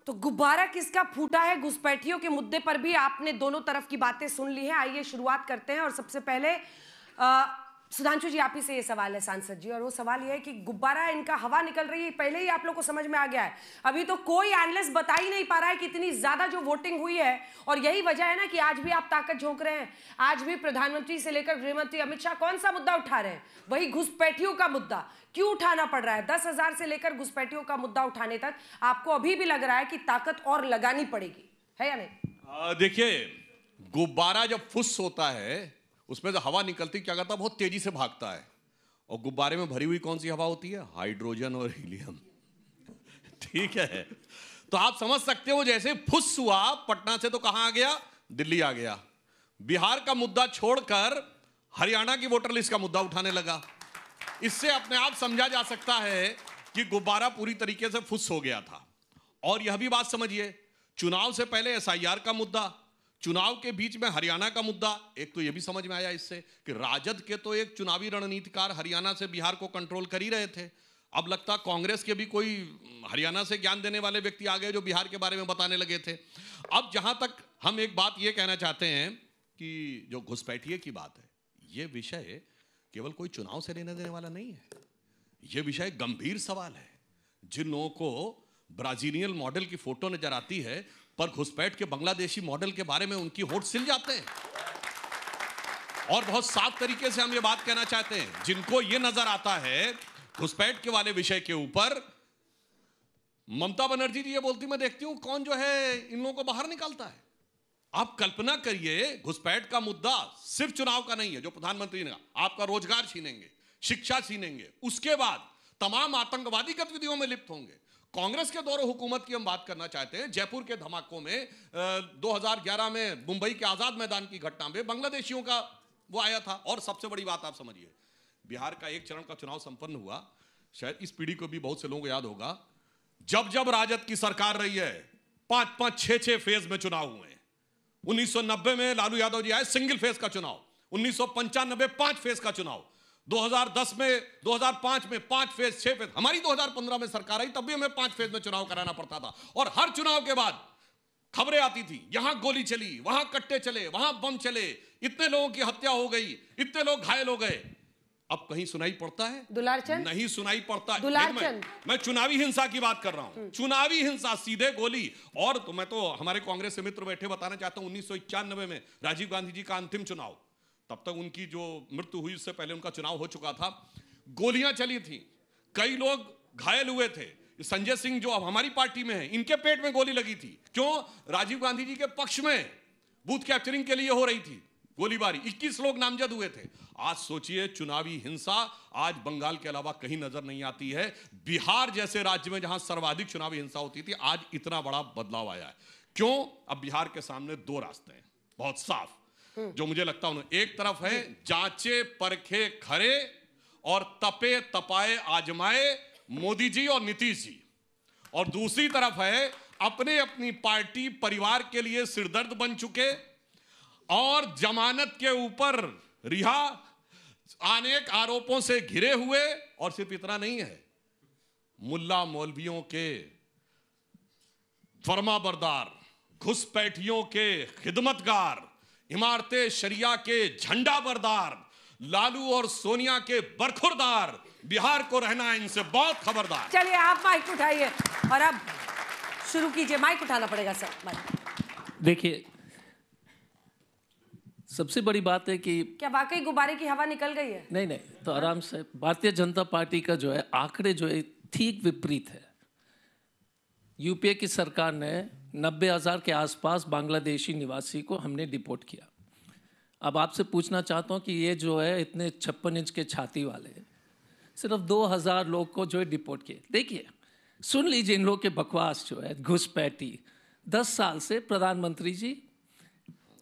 तो गुब्बारा किसका फूटा है, घुसपैठियों के मुद्दे पर भी आपने दोनों तरफ की बातें सुन ली हैं। आइए शुरुआत करते हैं और सबसे पहले सुधांशु जी, आप ही से ये सवाल है सांसद जी, और वो सवाल ये है कि गुब्बारा इनका हवा निकल रही है, पहले ही आप लोग को समझ में आ गया है। अभी तो कोई एनालिस्ट बता ही नहीं पा रहा है कि इतनी ज्यादा जो वोटिंग हुई है, और यही वजह है ना कि आज भी आप ताकत झोंक रहे हैं। आज भी प्रधानमंत्री से लेकर गृहमंत्री अमित शाह कौन सा मुद्दा उठा रहे हैं? वही घुसपैठियों का मुद्दा। क्यों उठाना पड़ रहा है? 10,000 से लेकर घुसपैठियों का मुद्दा उठाने तक आपको अभी भी लग रहा है कि ताकत और लगानी पड़ेगी, है या नहीं? देखिए, गुब्बारा जब फुस होता है उसमें से हवा निकलती क्या करता है, बहुत तेजी से भागता है। और गुब्बारे में भरी हुई कौन सी हवा होती है? हाइड्रोजन और हीलियम। ठीक है, तो आप समझ सकते हो जैसे फुस हुआ, पटना से तो कहां आ गया? दिल्ली आ गया। बिहार का मुद्दा छोड़कर हरियाणा की वोटर लिस्ट का मुद्दा उठाने लगा। इससे अपने आप समझा जा सकता है कि गुब्बारा पूरी तरीके से फुस हो गया था। और यह भी बात समझिए, चुनाव से पहले एसआईआर का मुद्दा, चुनाव के बीच में हरियाणा का मुद्दा। एक तो यह भी समझ में आया इससे कि राजद के तो एक चुनावी रणनीतिकार हरियाणा से बिहार को कंट्रोल कर ही रहे थे। अब लगता कांग्रेस के भी कोई हरियाणा से ज्ञान देने वाले व्यक्ति आ गए जो बिहार के बारे में बताने लगे थे। अब जहां तक हम एक बात यह कहना चाहते हैं कि जो घुसपैठिए की बात है, यह विषय केवल कोई चुनाव से लेने देने वाला नहीं है। यह विषय गंभीर सवाल है। जिन लोगों को ब्राजीलियन मॉडल की फोटो नजर आती है, पर घुसपैठ के बांग्लादेशी मॉडल के बारे में उनकी होठ सिल जाते हैं। और बहुत साफ तरीके से हम ये बात कहना चाहते हैं, जिनको ये नजर आता है घुसपैठ के वाले विषय के ऊपर, ममता बनर्जी जी ये बोलती मैं देखती हूं कौन जो है इन लोगों को बाहर निकालता है। आप कल्पना करिए, घुसपैठ का मुद्दा सिर्फ चुनाव का नहीं है जो प्रधानमंत्री ने कहा, आपका रोजगार छीनेंगे, शिक्षा छीनेंगे, उसके बाद तमाम आतंकवादी गतिविधियों में लिप्त होंगे। कांग्रेस के दौर हुकूमत की हम बात करना चाहते हैं। जयपुर के धमाकों में 2011 में मुंबई के आजाद मैदान की घटना में बांग्लादेशियों का वो आया था। और सबसे बड़ी बात आप समझिए, बिहार का एक चरण का चुनाव संपन्न हुआ, शायद इस पीढ़ी को भी बहुत से लोगों को याद होगा, जब जब राजद की सरकार रही है 5-5, 6-6 फेज में चुनाव हुए। 1990 में लालू यादव जी आए, सिंगल फेज का चुनाव। 1995 5 फेज का चुनाव। 2010 में, 2005 में 5 फेज, 6 फेज। हमारी 2015 में सरकार आई, तब भी हमें 5 फेज में चुनाव कराना पड़ता था। और हर चुनाव के बाद खबरें आती थी, यहां गोली चली, वहां कट्टे चले, वहां बम चले, इतने लोगों की हत्या हो गई, इतने लोग घायल हो गए। अब कहीं सुनाई पड़ता है? दुलारचंद? नहीं सुनाई पड़ता है। दुलारचंद, मैं चुनावी हिंसा की बात कर रहा हूं। चुनावी हिंसा, सीधे गोली। और तो मैं तो हमारे कांग्रेस से मित्र बैठे बताना चाहता हूं, 1991 में राजीव गांधी जी का अंतिम चुनाव, तब तक उनकी जो मृत्यु हुई उससे पहले उनका चुनाव हो चुका था। गोलियां चली थी, कई लोग घायल हुए थे। संजय सिंह जो अब हमारी पार्टी में है, इनके पेट में गोली लगी थी। क्यों? राजीव गांधी जी के पक्ष में बूथ कैप्चरिंग के लिए हो रही थी गोलीबारी। 21 लोग नामजद हुए थे। आज सोचिए, चुनावी हिंसा आज बंगाल के अलावा कहीं नजर नहीं आती है। बिहार जैसे राज्य में जहां सर्वाधिक चुनावी हिंसा होती थी, आज इतना बड़ा बदलाव आया है। क्यों? अब बिहार के सामने दो रास्ते हैं बहुत साफ, जो मुझे लगता है एक तरफ है जांचे परखे खरे और तपे तपाए आजमाए मोदी जी और नीतीश जी, और दूसरी तरफ है अपने अपनी पार्टी परिवार के लिए सिरदर्द बन चुके और जमानत के ऊपर रिहा, अनेक आरोपों से घिरे हुए। और सिर्फ इतना नहीं है, मुल्ला मौलवियों के फरमाबरदार, घुसपैठियों के खिदमतगार, इमारते शरिया के झंडा बरदार, लालू और सोनिया के बरखुरदार, बिहार को रहना इनसे बहुत खबरदार। चलिए आप माइक उठाइए और अब शुरू कीजिए। माइक उठाना पड़ेगा सर, माइक। देखिए, सबसे बड़ी बात है कि क्या वाकई गुब्बारे की हवा निकल गई है? नहीं, तो आराम से। भारतीय जनता पार्टी का जो है आंकड़े जो है ठीक विपरीत है। यूपीए की सरकार ने 90,000 के आसपास बांग्लादेशी निवासी को हमने डिपोर्ट किया। अब आपसे पूछना चाहता हूँ कि ये जो है इतने 56 इंच के छाती वाले सिर्फ 2,000 लोग को जो है डिपोर्ट किए। देखिए, सुन लीजिए इन लोग के बकवास जो है, घुसपैठी। 10 साल से प्रधानमंत्री जी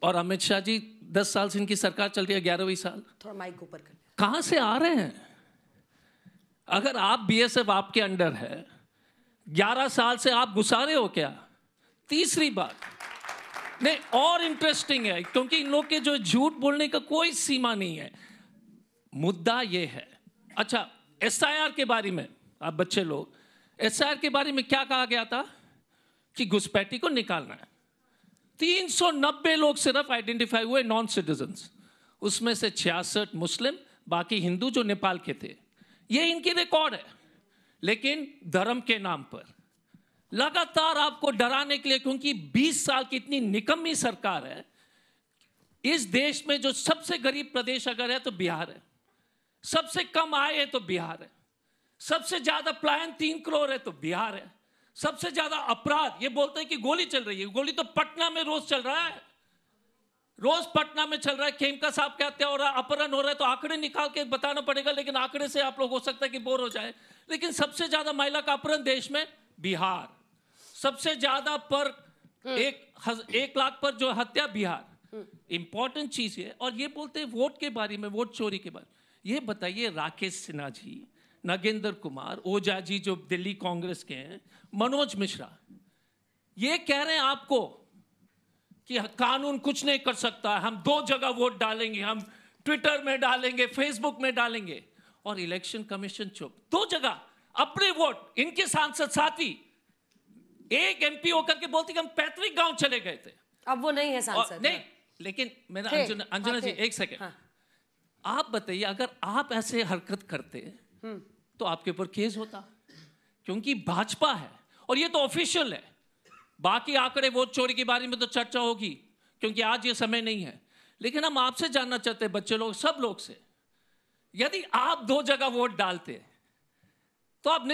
और अमित शाह जी, 10 साल से इनकी सरकार चल रही है, 11वीं साल। थोड़ा माइक ऊपर कर। कहाँ से आ रहे हैं? अगर आप बीएसएफ आपके अंडर है, 11 साल से आप घुसा रहे हो क्या? तीसरी बात नहीं, और इंटरेस्टिंग है क्योंकि इन लोग के जो झूठ बोलने का कोई सीमा नहीं है। मुद्दा ये है, अच्छा एसआईआर के बारे में, आप बच्चे लोग, एसआईआर के बारे में क्या कहा गया था कि घुसपैठी को निकालना है। 390 लोग सिर्फ आइडेंटिफाई हुए नॉन सिटीजन्स, उसमें से 66 मुस्लिम, बाकी हिंदू जो नेपाल के थे। ये इनकी रिकॉर्ड है। लेकिन धर्म के नाम पर लगातार आपको डराने के लिए, क्योंकि 20 साल की इतनी निकम्मी सरकार है। इस देश में जो सबसे गरीब प्रदेश अगर है तो बिहार है, सबसे कम आय है तो बिहार है, सबसे ज्यादा पलायन 3 करोड़ है तो बिहार है, सबसे ज्यादा अपराध, ये बोलते हैं कि गोली चल रही है, गोली तो पटना में रोज चल रहा है, रोज पटना में चल रहा है। खेमका साहब क्या हत्या हो रहा है, अपहरण हो रहा है, तो आंकड़े निकाल के बताना पड़ेगा, लेकिन आंकड़े से आप लोग हो सकता है कि बोर हो जाए। लेकिन सबसे ज्यादा महिला का अपहरण देश में बिहार, सबसे ज्यादा पर 1 लाख पर जो हत्या बिहार। इंपॉर्टेंट चीज है। और ये बोलते हैं वोट के बारे में, वोट चोरी के बारे में। ये बताइए, राकेश सिन्हा जी, नागेंद्र कुमार, ओझा जी जो दिल्ली कांग्रेस के हैं, मनोज मिश्रा, ये कह रहे हैं आपको कि कानून कुछ नहीं कर सकता, हम 2 जगह वोट डालेंगे, हम ट्विटर में डालेंगे, फेसबुक में डालेंगे, और इलेक्शन कमीशन चुप। 2 जगह अपने वोट, इनके सांसद साथी एक एमपी होकर के बोलते कि हम पैतृक गांव चले गए थे। अब वो नहीं है सांसद। नहीं, लेकिन मेरा अंजना जी, एक सेकेंड, आप बताइए, अगर आप ऐसे हरकत करते तो आपके ऊपर केस होता, क्योंकि भाजपा है और ये तो ऑफिशियल है। बाकी आंकड़े वोट चोरी के बारे में तो चर्चा होगी, क्योंकि आज ये समय नहीं है। लेकिन हम आपसे जानना चाहते हैं, बच्चे लोग, सब लोग से, यदि आप 2 जगह वोट डालते तो आप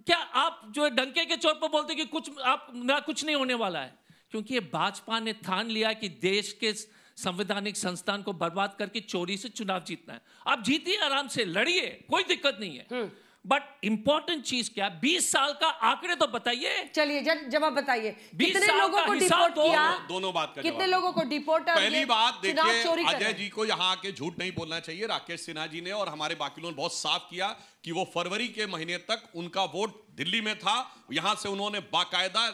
क्या आप जो डंके के चोट पर बोलते कि कुछ नहीं होने वाला है? क्योंकि ये भाजपा ने ठान लिया कि देश के संवैधानिक संस्थान को बर्बाद करके चोरी से चुनाव जीतना है। आप जीतिए, आराम से लड़िए, कोई दिक्कत नहीं है। बट इंपॉर्टेंट चीज क्या, 20 साल का आंकड़े तो बताइए। चलिए जवाब बताइए, कितने लोगों को डिपोर्ट किया? दोनों बात कर, कितने लोगों को डिपोर्ट? पहली बात देखिए, अजय जी को यहाँ आके झूठ नहीं बोलना चाहिए। राकेश सिन्हा जी ने और हमारे बाकी लोगों ने बहुत साफ किया कि वो फरवरी के महीने तक उनका वोट दिल्ली में था, यहां से उन्होंने बाकायदा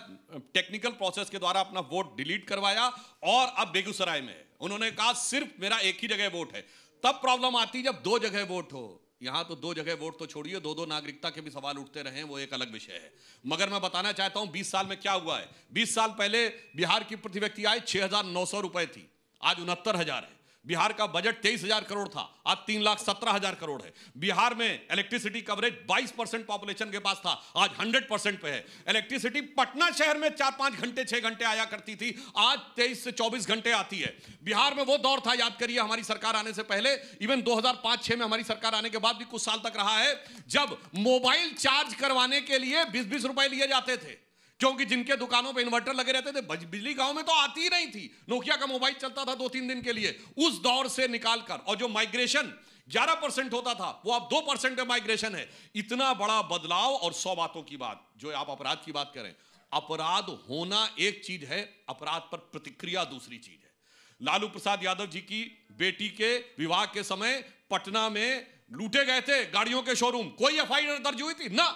टेक्निकल प्रोसेस के द्वारा अपना वोट डिलीट करवाया, और अब बेगूसराय में उन्होंने कहा सिर्फ मेरा एक ही जगह वोट है। तब प्रॉब्लम आती जब 2 जगह वोट हो। यहां तो 2 जगह वोट तो छोड़िए, 2-2 नागरिकता के भी सवाल उठते रहे, वो एक अलग विषय है। मगर मैं बताना चाहता हूं 20 साल में क्या हुआ है। 20 साल पहले बिहार की प्रति व्यक्ति आय 6,900 रुपए थी, आज 69,000 है। बिहार का बजट 23,000 करोड़ था, आज 3,17,000 करोड़ है। बिहार में इलेक्ट्रिसिटी कवरेज 22% पॉपुलेशन के पास था, आज 100% पे है। इलेक्ट्रिसिटी पटना शहर में 4-5 घंटे 6 घंटे आया करती थी, आज 23 से 24 घंटे आती है। बिहार में वो दौर था, याद करिए, हमारी सरकार आने से पहले, इवन 2005-6 में हमारी सरकार आने के बाद भी कुछ साल तक रहा है, जब मोबाइल चार्ज करवाने के लिए 20-20 रुपए लिए जाते थे, क्योंकि जिनके दुकानों पे इन्वर्टर लगे रहते थे, बिजली गांव में तो आती ही नहीं थी। नोकिया का मोबाइल चलता था 2-3 दिन के लिए। उस दौर से निकालकर, और जो माइग्रेशन 11% होता था, वो अब 2% पे माइग्रेशन है। इतना बड़ा बदलाव। और 100 बातों की बात, जो आप अपराध की बात करें, अपराध होना एक चीज है, अपराध पर प्रतिक्रिया दूसरी चीज है। लालू प्रसाद यादव जी की बेटी के विवाह के समय पटना में लूटे गए थे गाड़ियों के शोरूम, कोई एफआईआर दर्ज हुई थी ना?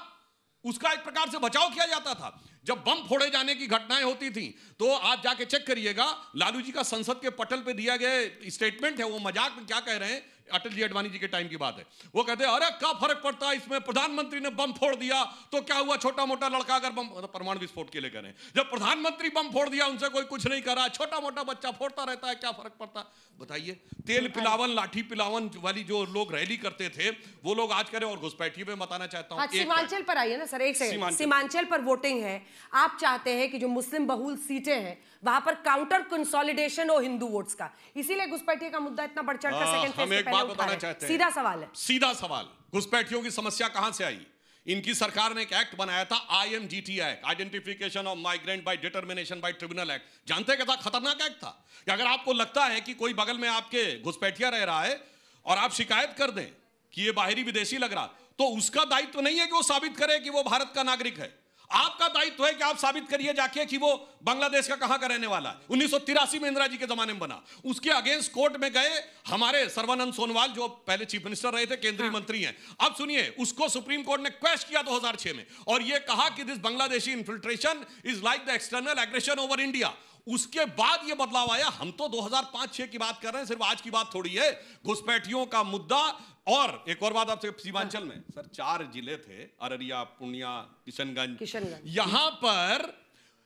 उसका एक प्रकार से बचाव किया जाता था। जब बम फोड़े जाने की घटनाएं होती थी, तो आप जाके चेक करिएगा, लालू जी का संसद के पटल पे दिया गया स्टेटमेंट है, वो मजाक में क्या कह रहे हैं, अटल जी अडवाणी जी के टाइम की बात है, वो कहते हैं अरे क्या फर्क पड़ता है इसमें, प्रधानमंत्री ने बम फोड़ दिया तो क्या हुआ, छोटा मोटा लड़का अगर बम, परमाणु विस्फोट के लिए कह रहे हैं, जब प्रधानमंत्री बम फोड़ दिया उनसे कोई कुछ नहीं करा, छोटा मोटा बच्चा फोड़ता रहता है, क्या फर्क पड़ता? बताइए। तेल पिलावन, लाठी पिलावन वाली जो लोग रैली करते थे, वो लोग आज करें। और घुसपैठी में बताना चाहता हूं, सीमांचल पर आइए ना सर, एक सेकंड। सीमांचल पर वोटिंग है, आप चाहते हैं कि जो मुस्लिम बहुल सीटें हैं वहां पर काउंटर कंसोलिडेशन हो हिंदू वोट्स का, इसीलिए घुसपैठी का मुद्दा इतना बढ़ चढ़कर सेकंड फेज से पहले उठा रहे हैं। सीधा सवाल है, सीधा सवाल, घुसपैठियों की समस्या कहां से आई? इनकी सरकार ने एक एक्ट बनाया था, IMGT act, identification of migrant by determination by tribunal act. जानते हैं कितना खतरनाक एक्ट था? कि अगर आपको लगता है कि कोई बगल में आपके घुसपैठिया रह रहा है और आप शिकायत कर दें कि ये बाहरी विदेशी लग रहा, तो उसका दायित्व नहीं है कि वो साबित करे कि वो भारत का नागरिक है। आपका दायित्व है कि आप साबित करिए जाके कि वो बांग्लादेश का कहां का रहने वाला है। 1983 में इंदिरा जी के जमाने में बना, उसके अगेंस्ट कोर्ट में गए हमारे सर्बानंद सोनोवाल, जो पहले चीफ मिनिस्टर रहे थे, केंद्रीय मंत्री हैं। अब सुनिए, उसको सुप्रीम कोर्ट ने क्वेश्चन किया 2006 में, और ये कहा कि this Bangladeshi infiltration is like the external aggression over India. उसके बाद ये बदलाव आया। हम तो 2005-6 की बात कर रहे हैं, सिर्फ आज की बात थोड़ी है। घुसपैठियों का मुद्दा। और एक और बात आपसे, सीमांचल में सर 4 जिले थे, अररिया, पूर्णिया, किशनगंज। यहां पर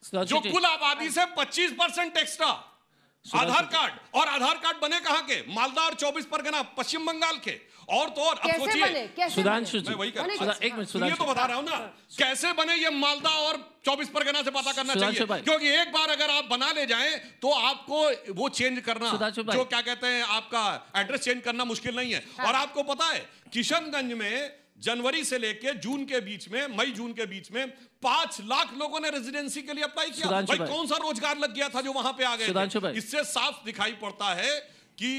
जो कुल आबादी से 25% एक्स्ट्रा। आधार कार्ड, और आधार कार्ड बने कहां के? मालदा और 24 परगना पश्चिम बंगाल के। और तो और अब सोचिए, सुधांशु मैं वही एक मिनट, ये तो बता रहा हूं ना, कैसे बने ये मालदा और 24 परगना से पता करना चाहिए, क्योंकि एक बार अगर आप बना ले जाएं तो आपको वो चेंज करना, जो क्या कहते हैं, आपका एड्रेस चेंज करना मुश्किल नहीं है। और आपको पता है किशनगंज में जनवरी से लेके जून के बीच में, मई जून के बीच में 5 लाख लोगों ने रेजिडेंसी के लिए अप्लाई किया। भाई कौन सा रोजगार लग गया था जो वहां पे आ गए? इससे साफ दिखाई पड़ता है कि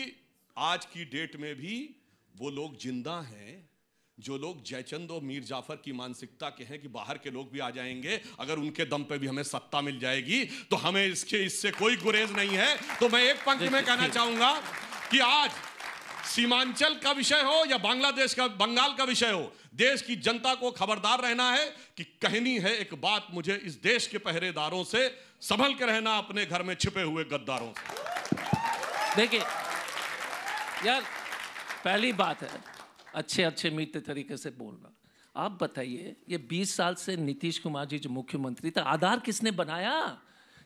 आज की डेट में भी वो लोग जिंदा हैं जो लोग जयचंद और मीर जाफर की मानसिकता के हैं कि बाहर के लोग भी आ जाएंगे, अगर उनके दम पे भी हमें सत्ता मिल जाएगी तो हमें इससे कोई गुरेज नहीं है। तो मैं एक पंक्ति में कहना चाहूंगा कि आज सीमांचल का विषय हो या बांग्लादेश का, बंगाल का विषय हो, देश की जनता को खबरदार रहना है कि कहनी है एक बात मुझे इस देश के पहरेदारों से, संभल के रहना अपने घर में छिपे हुए गद्दारों से। देखिए यार, पहली बात है अच्छे मीठे तरीके से बोलना। आप बताइए, ये 20 साल से नीतीश कुमार जी जो मुख्यमंत्री था, आधार किसने बनाया?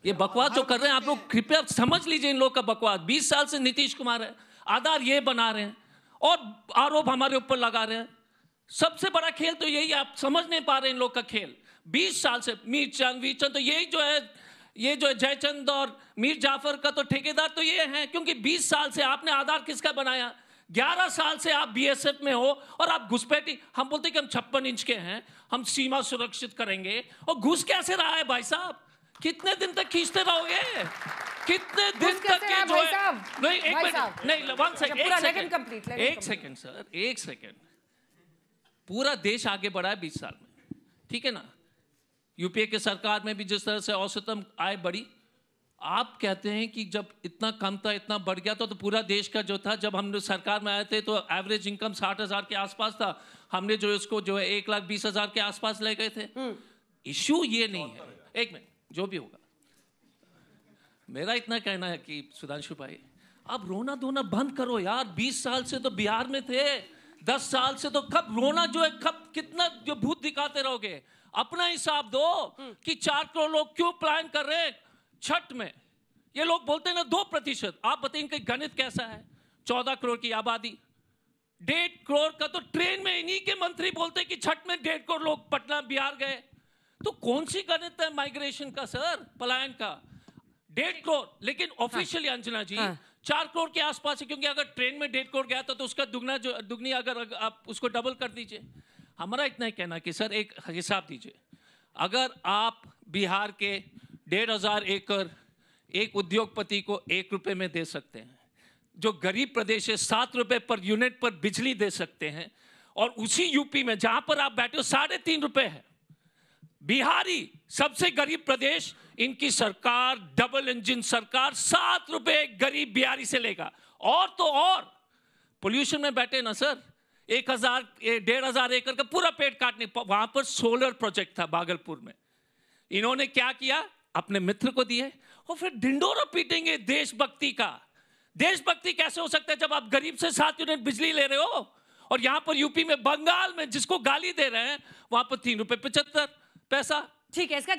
ये बकवास जो कर रहे हैं आप लोग, कृपया समझ लीजिए इन लोग का बकवास। 20 साल से नीतीश कुमार है, आधार ये बना रहे हैं और आरोप हमारे ऊपर लगा रहे हैं। सबसे बड़ा खेल तो यही, आप समझ नहीं पा रहे इन लोग का खेल। 20 साल से वीरचंद तो यही जो है, ये जो है जयचंद और मीर जाफर का तो ठेकेदार तो ये है, क्योंकि 20 साल से आपने आधार किसका बनाया? 11 साल से आप बीएसएफ में हो और आप घुसपैठी, हम बोलते कि हम 56 इंच के हैं, हम सीमा सुरक्षित करेंगे, और घुस कैसे रहा है भाई साहब? कितने दिन तक खींचते रहोगे? कितने दिन तक ये जो है? नहीं, एक मिनट, नहीं, वन सेकंड, एक सेकंड सर, एक सेकंड। पूरा देश आगे बढ़ा है 20 साल में, ठीक है ना? यूपीए के सरकार में भी जिस तरह से औसतन आय बढ़ी, आप कहते हैं कि जब इतना कम था इतना बढ़ गया तो पूरा देश का जो था, जब हम सरकार में आए थे तो एवरेज इनकम 60,000 के आसपास था, हमने जो इसको जो है 1,20,000 के आसपास ले गए थे। इश्यू ये नहीं है, एक मिनट, जो भी होगा, मेरा इतना कहना है कि सुधांशु भाई, अब रोना धोना बंद करो यार। 20 साल से तो बिहार में थे, 10 साल से तो कब रोना जो है, कब कितना जो भूत दिखाते रहोगे? अपना हिसाब दो कि 4 करोड़ लोग क्यों प्लान कर रहे हैं छठ में। ये लोग बोलते हैं ना 2%, आप बताइए इनका गणित कैसा है? 14 करोड़ की आबादी, 1.5 करोड़ का तो ट्रेन में इन्हीं के मंत्री बोलते हैं कि छठ में 1.5 करोड़ लोग पटना बिहार गए। तो कौन सी गणित है माइग्रेशन का सर, पलायन का? 1.5 करोड़, लेकिन ऑफिशियली अंजना जी 4 करोड़ के आसपास है, क्योंकि अगर ट्रेन में 1.5 करोड़ गया तो उसका दुगनी अगर आप उसको डबल कर दीजिए। हमारा इतना ही कहना कि सर एक हिसाब दीजिए, अगर आप बिहार के 1,500 एकड़ एक उद्योगपति को 1 रुपए में दे सकते हैं, जो गरीब प्रदेश है 7 रुपए पर यूनिट पर बिजली दे सकते हैं, और उसी यूपी में जहां पर आप बैठे हो 3.5 रुपए है, बिहारी सबसे गरीब प्रदेश, इनकी सरकार डबल इंजन सरकार 7 रुपए गरीब बिहारी से लेगा। और तो और पोल्यूशन में बैठे ना सर, 1,000-1,500 एकड़ का पूरा पेड़ काटने, वहां पर सोलर प्रोजेक्ट था भागलपुर में, इन्होंने क्या किया, अपने मित्र को दिए, और फिर ढिंडोरा पीटेंगे देशभक्ति का। देशभक्ति कैसे हो सकता है जब आप गरीब से 7 यूनिट बिजली ले रहे हो, और यहां पर यूपी में, बंगाल में जिसको गाली दे रहे हैं, वहां पर 3 रुपए 75 पैसा। ठीक है, इसका